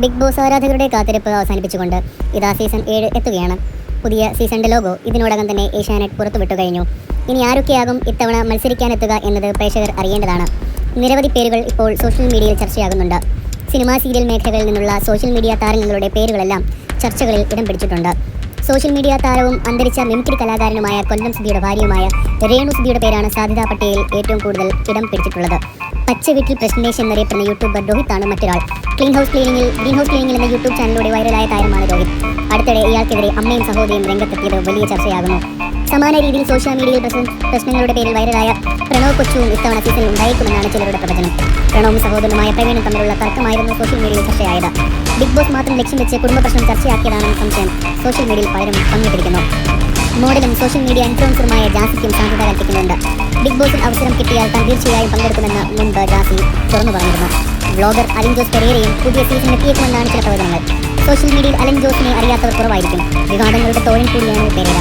Big boss ആരാധകരുടെ കാത്തിരിപ്പ് അവസാനിപ്പിച്ചുകൊണ്ട് ഇതാ സീസൺ 7 എത്തുകയാണ്. പുതിയ സീസണിൻ്റെ ലോഗോ ഇതിനോടകം തന്നെ ഏഷ്യാനെറ്റ് പുറത്തുവിട്ടു കഴിഞ്ഞു. ഇനി ആരൊക്കെയാകും ഇത്തവണ മത്സരിക്കാനെത്തുക എന്നത് പ്രേക്ഷകർ അറിയേണ്ടതാണ്. നിരവധി പേരുകൾ ഇപ്പോൾ സോഷ്യൽ മീഡിയയിൽ ചർച്ചയാകുന്നുണ്ട്. സിനിമാ സീരിയൽ മേഖലകളിൽ നിന്നുള്ള സോഷ്യൽ മീഡിയ താരങ്ങളുടെ പേരുകളെല്ലാം ചർച്ചകളിൽ ഇടം പിടിച്ചിട്ടുണ്ട്. സോഷ്യൽ മീഡിയ താരവും അന്തരിച്ച മിമിക്രി കലാകാരനുമായ കൊല്ലം സുധിയുടെ ഭാര്യയുമായ രേണു സുധിയുടെ പേരാണ് സാധ്യതാ പട്ടികയിൽ ഏറ്റവും കൂടുതൽ ഇടം പിടിച്ചിട്ടുള്ളത്. പച്ച വീട്ടിൽ പ്രസന്റേഷൻ എന്നറിയപ്പെടുന്ന യൂട്യൂബർ രോഹിത്താണ് മറ്റൊരാൾ. ഗ്രീൻ ഹൗസ് ക്ലീനിങ്ങിൽ എന്ന യൂട്യൂബ് ചാനലിലൂടെ വൈറലായ താരമാണ് രോഹിത്. അടുത്തിടെ ഇയാൾക്കെതിരെ അമ്മയും സഹോദരിയും രംഗത്തെത്തിയത് വലിയ ചർച്ചയാകുന്നു. സമാന രീതിയിൽ സോഷ്യൽ മീഡിയയിൽ പ്രശ്നങ്ങളുടെ പേരിൽ വൈറലായ പ്രണവ് കൊച്ചുവും ഇത്തവണ സീസണിൽ ഉണ്ടായേക്കുമെന്നാണ് ചിലരുടെ പ്രവചനം. പ്രണവും സഹോദരനുമായ പ്രവീണും തമ്മിലുള്ള തർക്കമായിരുന്നു സോഷ്യൽ മീഡിയയിൽ ചർച്ചയായത്. ബിഗ് ബോസ് മാത്രം ലക്ഷ്യം വെച്ച് കുടുംബ പ്രശ്നം ചർച്ചയാക്കിയതാണെന്ന് സംശയം സോഷ്യൽ മീഡിയയിൽ പലരും പങ്കിട്ടിരിക്കുന്നു. മോഡലും സോഷ്യൽ മീഡിയ ഇൻഫ്ലുവൻസറുമായ ജാസിക്കും സാധ്യത കൽപ്പിക്കുന്നുണ്ട്. ബിഗ് ബോസിൽ അവസരം കിട്ടിയാൽ താൻ തീർച്ചയായും പങ്കെടുക്കുമെന്ന് മുൻപ് ജാസി തുറന്നു പറഞ്ഞിരുന്നു. വ്ളോഗർ അലൻ ജോസ് പെരേരയും പുതിയ സീസൺ എത്തിയേക്കുമെന്നാണ് ചില പ്രവചനങ്ങൾ. സോഷ്യൽ മീഡിയയിൽ അലൻ ജോസിനെ അറിയാത്തവർ കുറവായിരിക്കും. വിവാദങ്ങളുടെ തോഴൻ കൂടിയാണ് പെരേര.